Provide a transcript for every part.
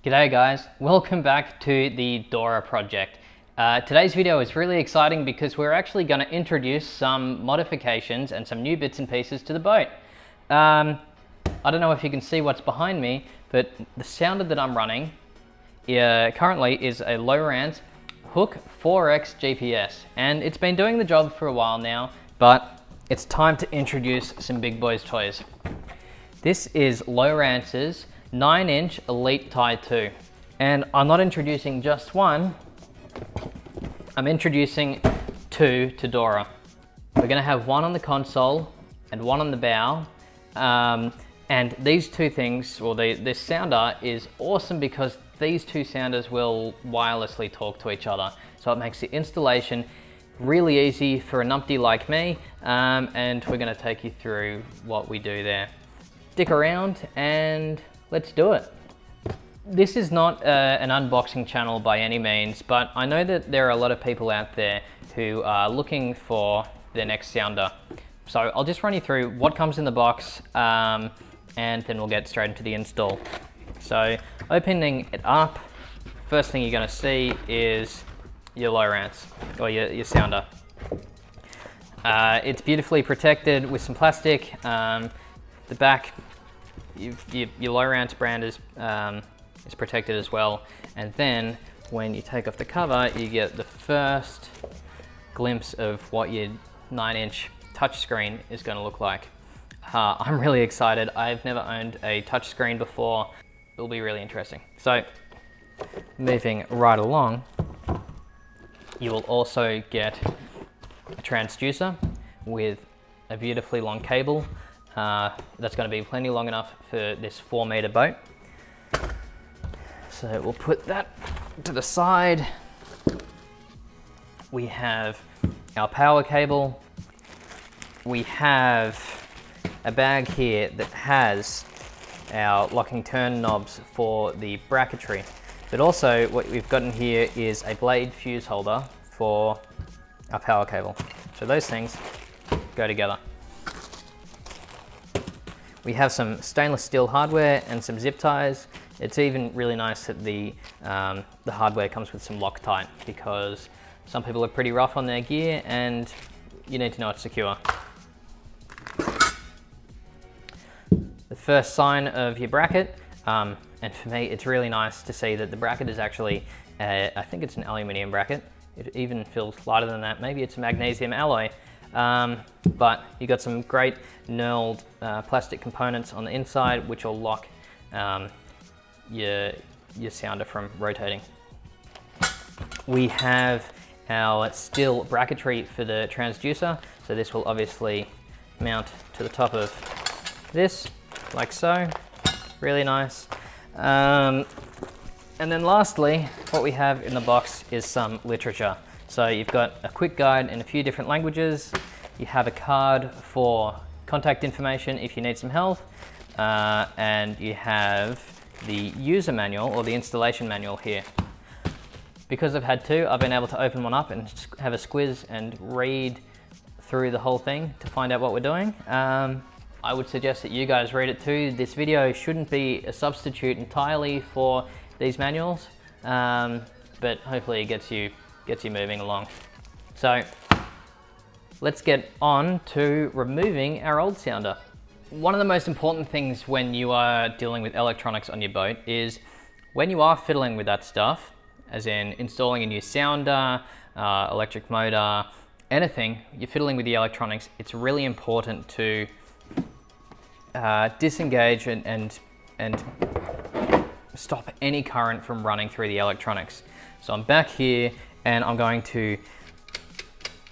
G'day guys, welcome back to the DORA project. Today's video is really exciting because we're actually going to introduce some modifications and some new bits and pieces to the boat. I don't know if you can see what's behind me, but the sounder that I'm running currently is a LOWRANCE Hook 4X GPS, and it's been doing the job for a while now, but it's time to introduce some big boys toys. This is LOWRANCE's 9-inch Elite Ti2, and I'm not introducing just one, I'm introducing two to DORA. We're going to have one on the console and one on the bow, and these two things, well, this sounder is awesome because these two sounders will wirelessly talk to each other, so it makes the installation really easy for a numpty like me, and we're going to take you through what we do there. Stick around and let's do it. This is not an unboxing channel by any means, but I know that there are a lot of people out there who are looking for their next sounder. So I'll just run you through what comes in the box, and then we'll get straight into the install. So opening it up, first thing you're going to see is your LOWRANCE, or your sounder. It's beautifully protected with some plastic. The back, your LOWRANCE brand is protected as well, and then when you take off the cover you get the first glimpse of what your 9-inch touchscreen is going to look like. I'm really excited. I've never owned a touchscreen before. It'll be really interesting. So moving right along, you will also get a transducer with a beautifully long cable. That's going to be plenty long enough for this 4-meter boat. So we'll put that to the side. We have our power cable. We have a bag here that has our locking turn knobs for the bracketry. But also what we've got in here is a blade fuse holder for our power cable. So those things go together. We have some stainless steel hardware and some zip ties. It's even really nice that the hardware comes with some Loctite, because some people are pretty rough on their gear and you need to know it's secure. The first sign of your bracket, and for me it's really nice to see that the bracket is actually, I think it's an aluminium bracket. It even feels lighter than that. Maybe it's a magnesium alloy. But you got some great knurled plastic components on the inside which will lock your sounder from rotating. We have our steel bracketry for the transducer, so this will obviously mount to the top of this, like so. Really nice. And then lastly, what we have in the box is some literature. So you've got a quick guide in a few different languages. You have a card for contact information if you need some help. And you have the user manual, or the installation manual here. Because I've had two, I've been able to open one up and have a squiz and read through the whole thing to find out what we're doing. I would suggest that you guys read it too. This video shouldn't be a substitute entirely for these manuals, but hopefully it gets you moving along. So let's get on to removing our old sounder. One of the most important things when you are dealing with electronics on your boat is when you are fiddling with that stuff, as in installing a new sounder, electric motor, anything, you're fiddling with the electronics, it's really important to disengage and stop any current from running through the electronics. So I'm back here and I'm going to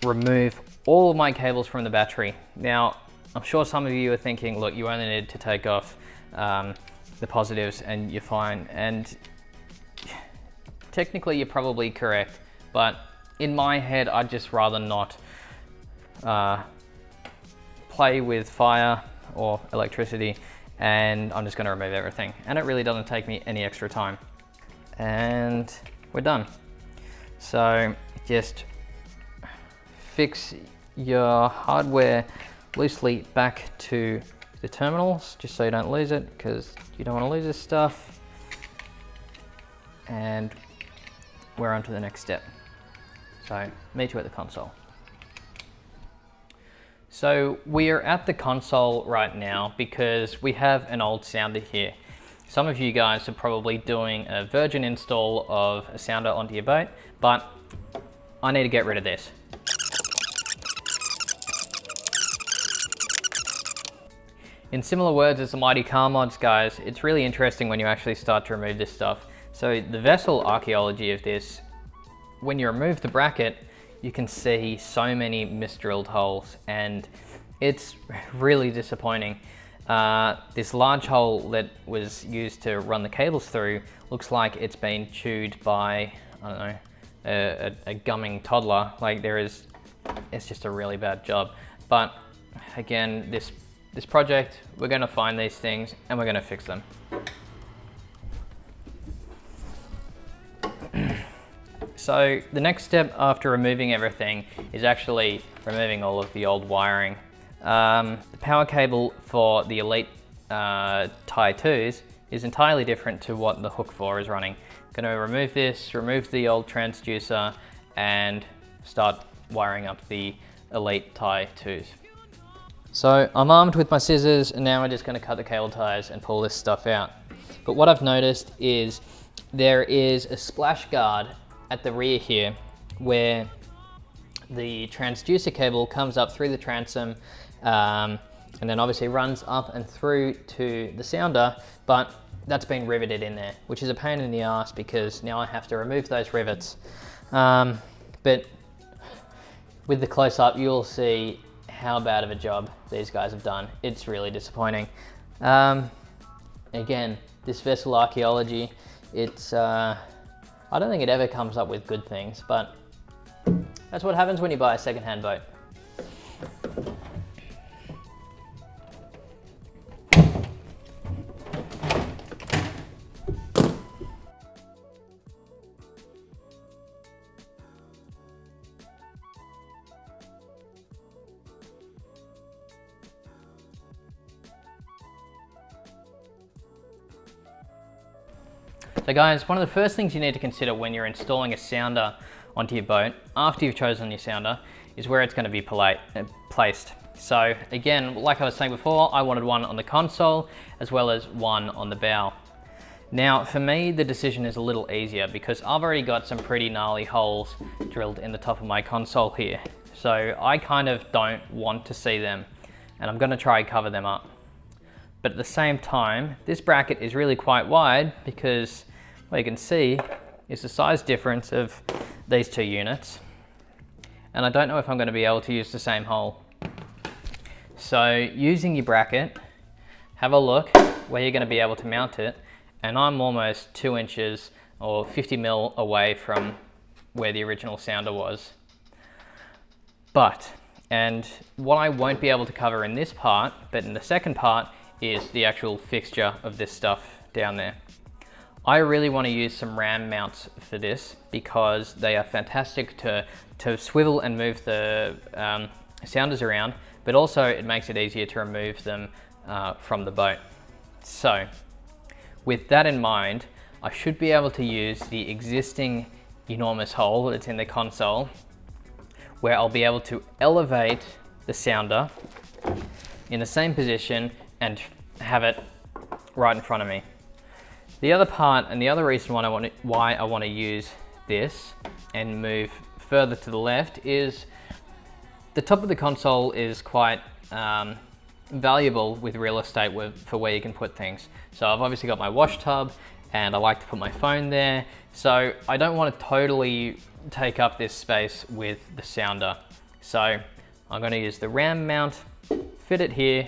remove all of my cables from the battery. Now, I'm sure some of you are thinking, look, you only need to take off the positives and you're fine. And technically you're probably correct, but in my head, I'd just rather not play with fire or electricity, and I'm just going to remove everything. And it really doesn't take me any extra time. And we're done. So just fix your hardware loosely back to the terminals, just so you don't lose it, because you don't want to lose this stuff. and we're on to the next step. So meet you at the console. So we are at the console right now because we have an old sounder here. Some of you guys are probably doing a virgin install of a sounder onto your boat, but I need to get rid of this. In similar words as the mighty car mods, guys, it's really interesting when you actually start to remove this stuff. So the vessel archaeology of this, when you remove the bracket, you can see so many misdrilled holes, and it's really disappointing. This large hole that was used to run the cables through looks like it's been chewed by, I don't know, a gumming toddler. Like it's just a really bad job. But again, this project, we're gonna find these things and we're gonna fix them. So the next step after removing everything is actually removing all of the old wiring. The power cable for the Elite Ti2s is entirely different to what the Hook 4 is running. I'm gonna remove this, remove the old transducer, and start wiring up the Elite Ti2s. So I'm armed with my scissors, and now we're just gonna cut the cable ties and pull this stuff out. But what I've noticed is there is a splash guard at the rear here where the transducer cable comes up through the transom and then obviously runs up and through to the sounder, but that's been riveted in there, which is a pain in the ass because now I have to remove those rivets. But with the close-up, you'll see how bad of a job these guys have done. It's really disappointing. Again, this vessel archaeology, it's I don't think it ever comes up with good things, but that's what happens when you buy a second-hand boat. So guys, one of the first things you need to consider when you're installing a sounder onto your boat, after you've chosen your sounder, is where it's going to be placed. So again, like I was saying before, I wanted one on the console as well as one on the bow. Now for me, the decision is a little easier because I've already got some pretty gnarly holes drilled in the top of my console here. So I kind of don't want to see them, and I'm going to try and cover them up. But at the same time, this bracket is really quite wide because what you can see is the size difference of these two units. And I don't know if I'm going to be able to use the same hole. So using your bracket, have a look where you're going to be able to mount it. And I'm almost 2 inches or 50 mil away from where the original sounder was. And what I won't be able to cover in this part, but in the second part, is the actual fixture of this stuff down there. I really want to use some ram mounts for this because they are fantastic to swivel and move the sounders around, but also it makes it easier to remove them from the boat. So with that in mind, I should be able to use the existing enormous hole that's in the console, where I'll be able to elevate the sounder in the same position and have it right in front of me. The other part, and the other reason why I want to use this and move further to the left, is the top of the console is quite valuable with real estate for where you can put things. So I've obviously got my wash tub, and I like to put my phone there. So I don't want to totally take up this space with the sounder. So I'm going to use the ram mount, fit it here.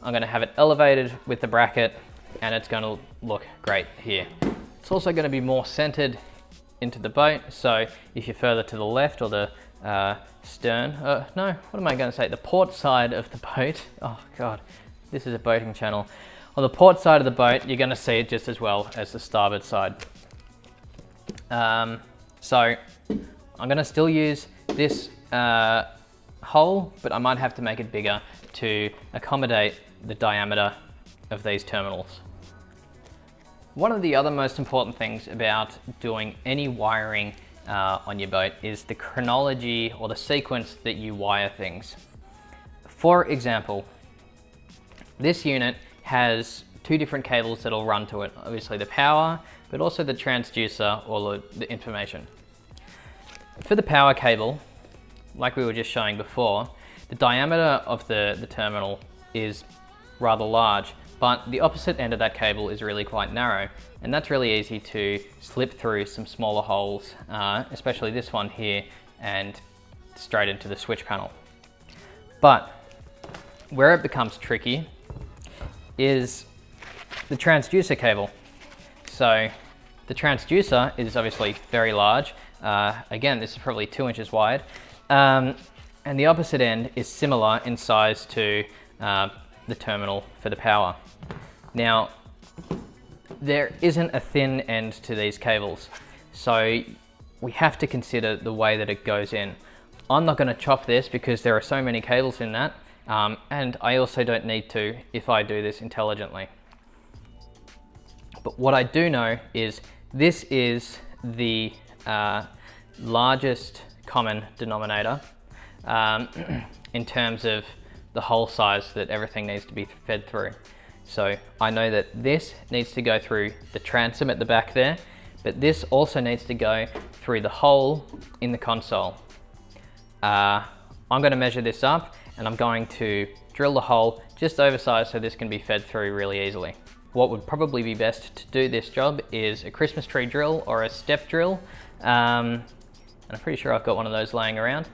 I'm going to have it elevated with the bracket, and it's going to look great here. It's also going to be more centered into the boat. So if you're further to the left, or the stern, no, what am I going to say? The port side of the boat. Oh God, this is a boating channel. On the port side of the boat, you're going to see it just as well as the starboard side. So I'm going to still use this hole, but I might have to make it bigger to accommodate the diameter of these terminals. One of the other most important things about doing any wiring on your boat is the chronology or the sequence that you wire things. For example, this unit has two different cables that'll run to it. Obviously the power, but also the transducer or the information. For the power cable, like we were just showing before, the diameter of the terminal is rather large, but the opposite end of that cable is really quite narrow, and that's really easy to slip through some smaller holes, especially this one here, and straight into the switch panel. But where it becomes tricky is the transducer cable. So the transducer is obviously very large. Again, this is probably 2 inches wide. And the opposite end is similar in size to the terminal for the power. Now, there isn't a thin end to these cables, so we have to consider the way that it goes in. I'm not going to chop this because there are so many cables in that, and I also don't need to if I do this intelligently. But what I do know is this is the largest common denominator in terms of the hole size that everything needs to be fed through. So I know that this needs to go through the transom at the back there, but this also needs to go through the hole in the console. I'm going to measure this up, and I'm going to drill the hole just oversized so this can be fed through really easily. What would probably be best to do this job is a Christmas tree drill or a step drill. And I'm pretty sure I've got one of those laying around,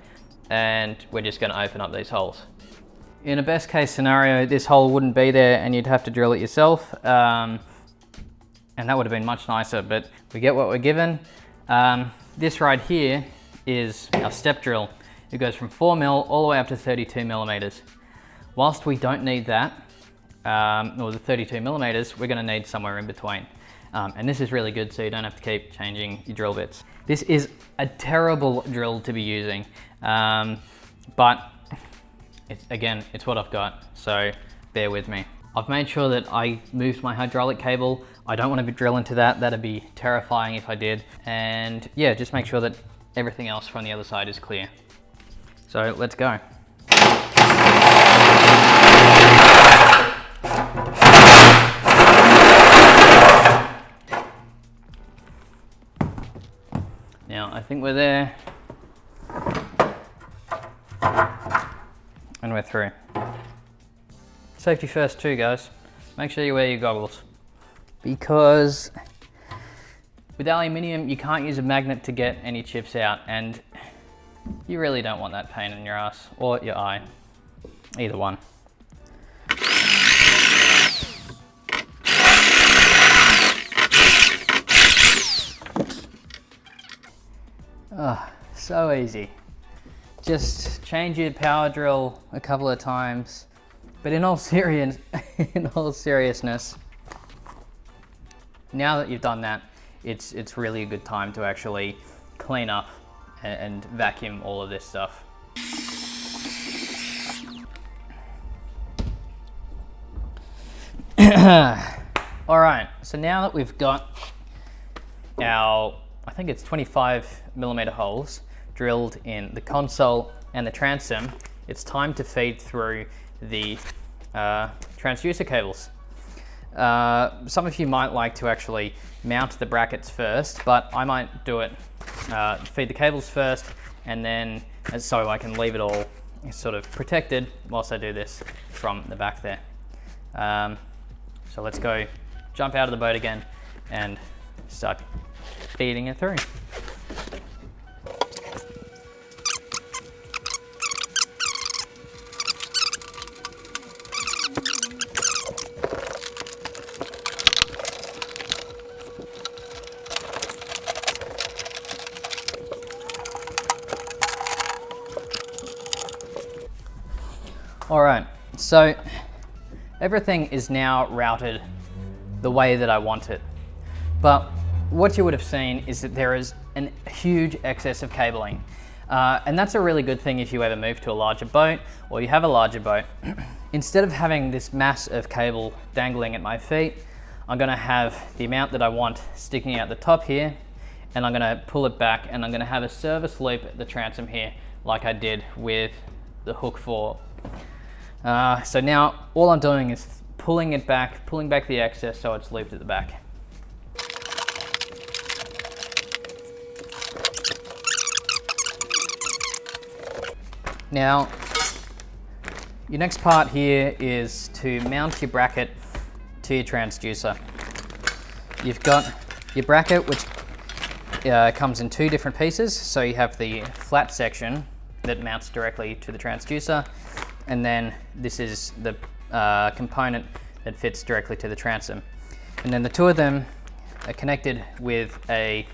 and we're just going to open up these holes. In a best case scenario, this hole wouldn't be there and you'd have to drill it yourself. And that would have been much nicer, but we get what we're given. This right here is our step drill. It goes from 4 mil all the way up to 32 millimeters. Whilst we don't need that, or the 32 millimeters, we're going to need somewhere in between. And this is really good, so you don't have to keep changing your drill bits. This is a terrible drill to be using, but it's what I've got, so bear with me. I've made sure that I moved my hydraulic cable. I don't want to drill into that. That'd be terrifying if I did. And yeah, just make sure that everything else from the other side is clear. So let's go. Now, I think we're there. And we're through. Safety first too, guys. Make sure you wear your goggles. Because with aluminium, you can't use a magnet to get any chips out, and you really don't want that pain in your ass or your eye. Either one. Oh, so easy. Just change your power drill a couple of times. But in all seriousness, now that you've done that, it's really a good time to actually clean up and vacuum all of this stuff. All right, so now that we've got our, I think it's 25 millimeter holes drilled in the console and the transom, it's time to feed through the transducer cables. Some of you might like to actually mount the brackets first, but I might do it, feed the cables first, and then so I can leave it all sort of protected whilst I do this from the back there. So let's go jump out of the boat again and start feeding it through. All right, so everything is now routed the way that I want it. But what you would have seen is that there is a huge excess of cabling. And that's a really good thing if you ever move to a larger boat or you have a larger boat. Instead of having this mass of cable dangling at my feet, I'm gonna have the amount that I want sticking out the top here, and I'm gonna pull it back, and I'm gonna have a service loop at the transom here, like I did with the hook 4. So now all I'm doing is pulling back the excess so it's looped at the back. Now, your next part here is to mount your bracket to your transducer. You've got your bracket, which comes in 2 different pieces. So you have the flat section that mounts directly to the transducer, and then this is the component that fits directly to the transom. And then the 2 of them are connected with a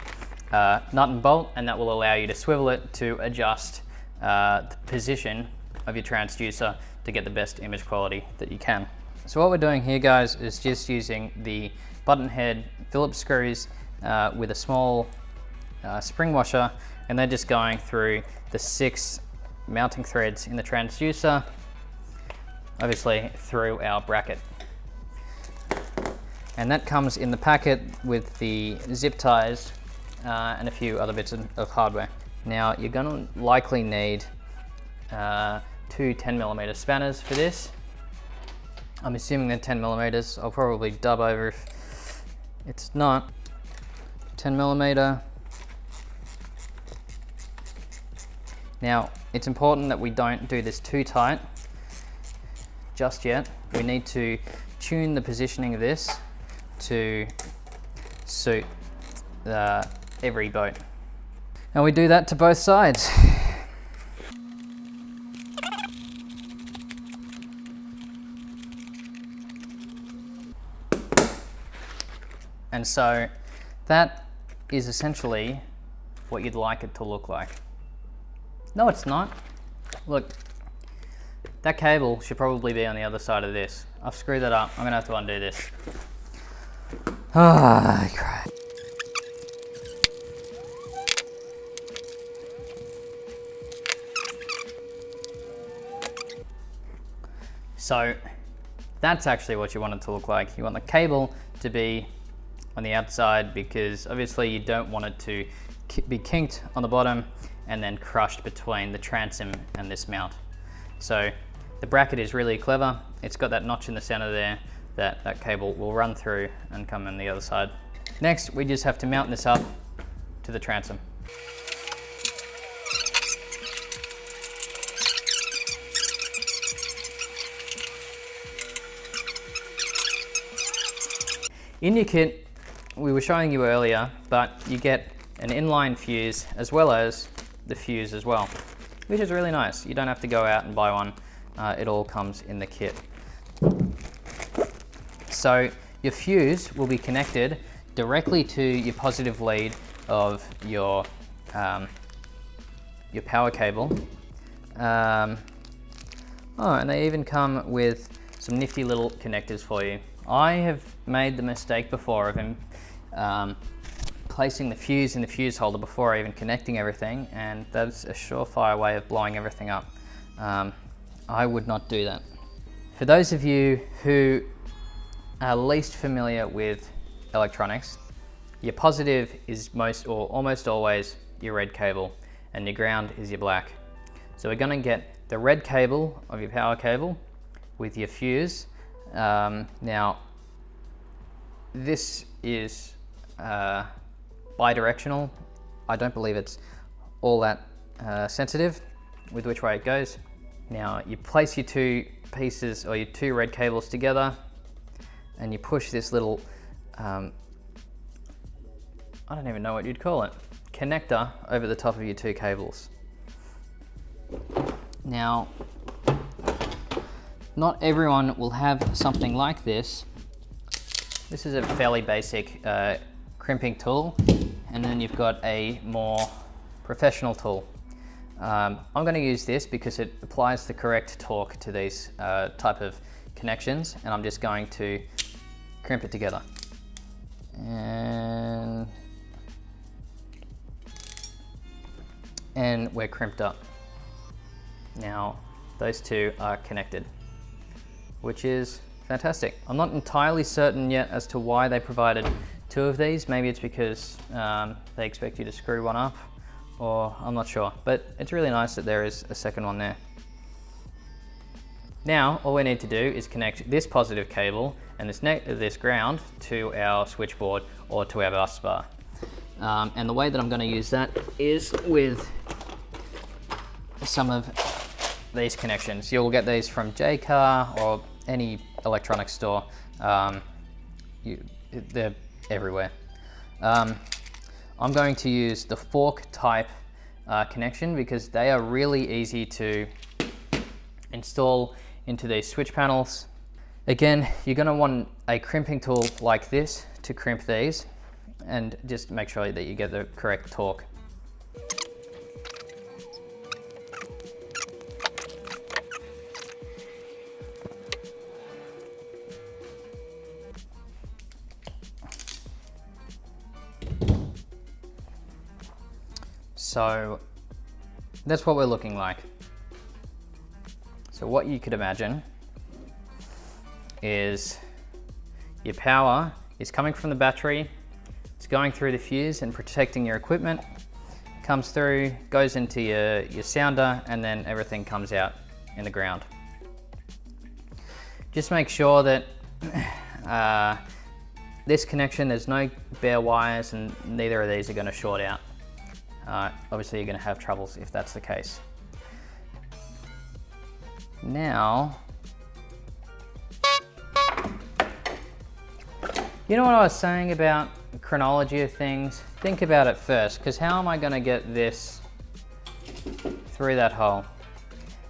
nut and bolt, and that will allow you to swivel it to adjust the position of your transducer to get the best image quality that you can. So what we're doing here, guys, is just using the button head Phillips screws with a small spring washer, and they're just going through the 6 mounting threads in the transducer, obviously through our bracket. And that comes in the packet with the zip ties and a few other bits of hardware. Now, you're gonna likely need 2 10mm spanners for this. I'm assuming they're 10mm. I'll probably dub over if it's not. 10mm. Now, it's important that we don't do this too tight just yet. We need to tune the positioning of this to suit every boat. And we do that to both sides. And so that is essentially what you'd like it to look like. No, it's not. Look, that cable should probably be on the other side of this. I've screwed that up. I'm gonna have to undo this. Ah, crap. So that's actually what you want it to look like. You want the cable to be on the outside, because obviously you don't want it to be kinked on the bottom and then crushed between the transom and this mount. So the bracket is really clever. It's got that notch in the center there that cable will run through and come on the other side. Next, we just have to mount this up to the transom. In your kit, we were showing you earlier, but you get an inline fuse as well as the fuse as well, which is really nice. You don't have to go out and buy one. It all comes in the kit. So your fuse will be connected directly to your positive lead of your power cable. Oh, and they even come with some nifty little connectors for you. I have made the mistake before of placing the fuse in the fuse holder before even connecting everything, and that's a surefire way of blowing everything up. I would not do that. For those of you who are least familiar with electronics, your positive is most or almost always your red cable, and your ground is your black. So we're going to get the red cable of your power cable with your fuse. Now, this is bidirectional. I don't believe it's all that sensitive with which way it goes. Now, you place your 2 pieces or your 2 red cables together, and you push this little, I don't even know what you'd call it, connector over the top of your 2 cables. Now, not everyone will have something like this. This is a fairly basic crimping tool, and then you've got a more professional tool. I'm going to use this because it applies the correct torque to these type of connections, and I'm just going to crimp it together. And we're crimped up. Now, those 2 are connected, which is fantastic. I'm not entirely certain yet as to why they provided 2 of these. Maybe it's because they expect you to screw one up, or I'm not sure. But it's really nice that there is a second one there. Now, all we need to do is connect this positive cable and this ground to our switchboard or to our bus bar. And the way that I'm going to use that is with some of these connections. You'll get these from J-Car or any electronics store. They're everywhere. I'm going to use the fork type connection because they are really easy to install into these switch panels. Again, you're going to want a crimping tool like this to crimp these, and just make sure that you get the correct torque. So that's what we're looking like. So what you could imagine is your power is coming from the battery, it's going through the fuse and protecting your equipment, comes through, goes into your sounder, and then everything comes out in the ground. Just make sure that this connection, there's no bare wires, and neither of these are going to short out. Obviously you're going to have troubles if that's the case. Now, you know what I was saying about chronology of things? Think about it first, because how am I going to get this through that hole? And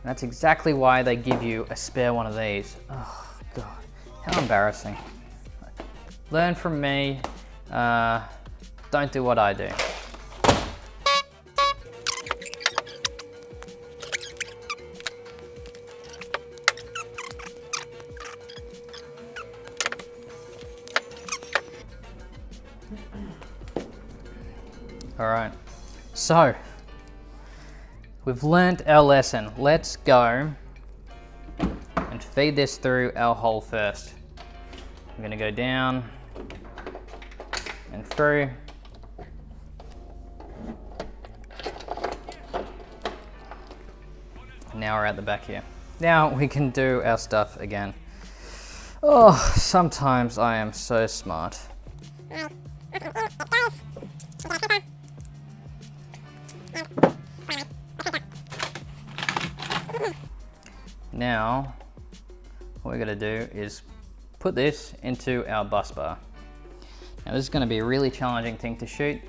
that's exactly why they give you a spare one of these. Oh God, how embarrassing. Learn from me, don't do what I do. All right, so we've learnt our lesson. Let's go and feed this through our hole first. I'm gonna go down and through. Now we're at the back here. Now we can do our stuff again. Oh, sometimes I am so smart. Now, what we're going to do is put this into our bus bar. Now this is going to be a really challenging thing to shoot.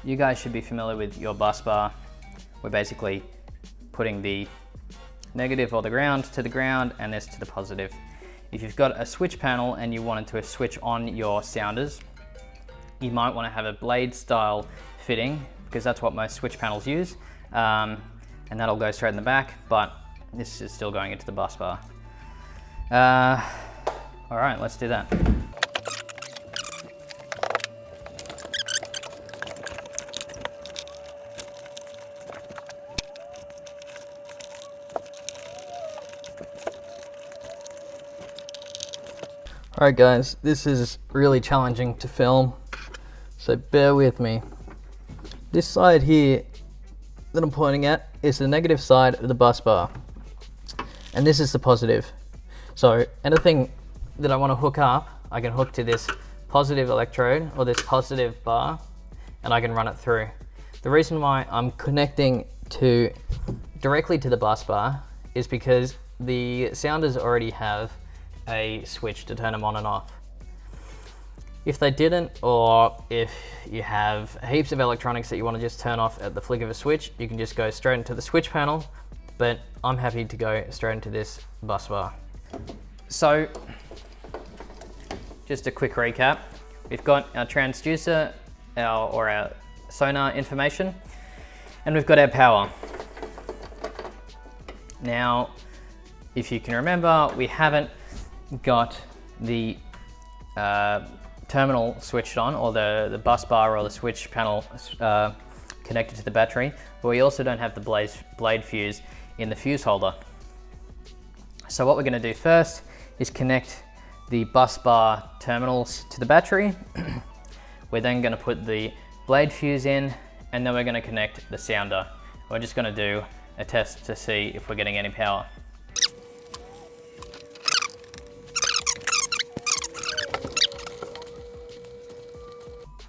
You guys should be familiar with your bus bar. We're basically putting the negative or the ground to the ground and this to the positive. If you've got a switch panel and you wanted to switch on your sounders, you might want to have a blade style fitting because that's what most switch panels use. And that'll go straight in the back, but this is still going into the bus bar. All right, let's do that. All right guys, this is really challenging to film, so bear with me. This side here that I'm pointing at is the negative side of the bus bar, and this is the positive. So anything that I want to hook up, I can hook to this positive electrode or this positive bar, and I can run it through. The reason why I'm connecting directly to the bus bar is because the sounders already have a switch to turn them on and off. If they didn't, or if you have heaps of electronics that you want to just turn off at the flick of a switch, you can just go straight into the switch panel, but I'm happy to go straight into this bus bar. So, just a quick recap. We've got our transducer, our sonar information, and we've got our power. Now, if you can remember, we haven't got the terminal switched on, or the bus bar or the switch panel connected to the battery, but we also don't have the blade fuse in the fuse holder. So what we're going to do first is connect the bus bar terminals to the battery. We're then going to put the blade fuse in, and then we're going to connect the sounder. We're just going to do a test to see if we're getting any power.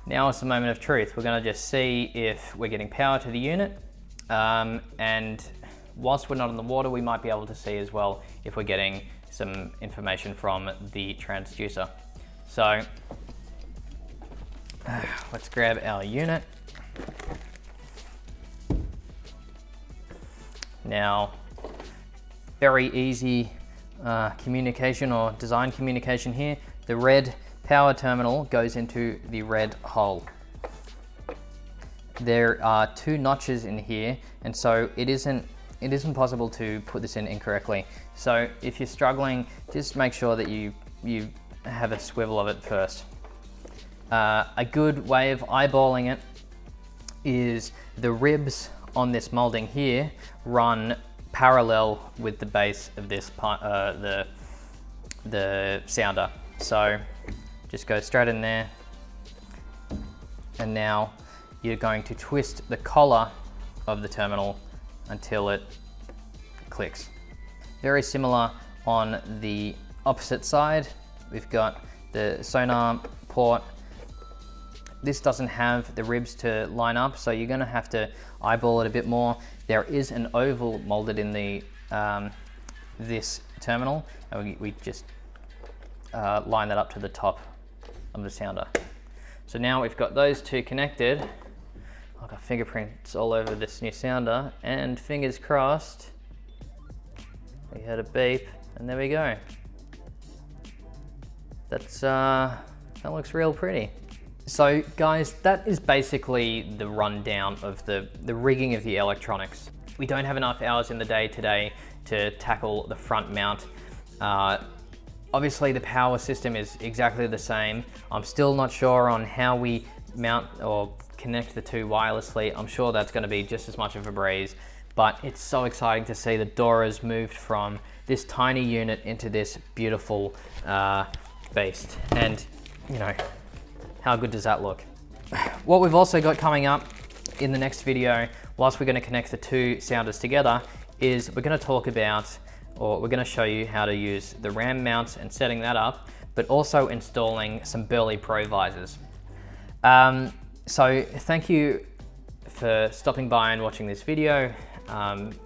Now it's the moment of truth. We're going to just see if we're getting power to the unit, and whilst we're not in the water, we might be able to see as well if we're getting some information from the transducer. So let's grab our unit. Now, very easy communication or design communication here. The red power terminal goes into the red hole. There are 2 notches in here, and so it isn't possible to put this in incorrectly. So if you're struggling, just make sure that you have a swivel of it first. A good way of eyeballing it is the ribs on this molding here run parallel with the base of this the sounder. So just go straight in there, and now you're going to twist the collar of the terminal until it clicks. Very similar on the opposite side. We've got the sonar port. This doesn't have the ribs to line up, so you're going to have to eyeball it a bit more. There is an oval molded in the this terminal, and we just line that up to the top of the sounder. So now we've got those 2 connected. I've got fingerprints all over this new sounder, and fingers crossed, we heard a beep, and there we go. That looks real pretty. So guys, that is basically the rundown of the rigging of the electronics. We don't have enough hours in the day today to tackle the front mount. Obviously the power system is exactly the same. I'm still not sure on how we mount or connect the 2 wirelessly. I'm sure that's going to be just as much of a breeze, but it's so exciting to see that DORA's moved from this tiny unit into this beautiful beast. And you know, how good does that look? What we've also got coming up in the next video, whilst we're going to connect the 2 sounders together, is we're going to talk about, or we're going to show you how to use the RAM mounts and setting that up, but also installing some Burley Pro visors. So thank you for stopping by and watching this video.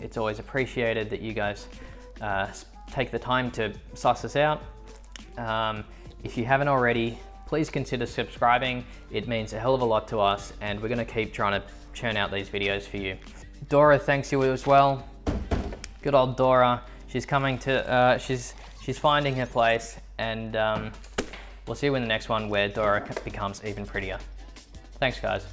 It's always appreciated that you guys take the time to suss us out. If you haven't already, please consider subscribing. It means a hell of a lot to us, and we're going to keep trying to churn out these videos for you. DORA thanks you as well. Good old DORA. She's coming to, she's finding her place, and we'll see you in the next one where DORA becomes even prettier. Thanks guys.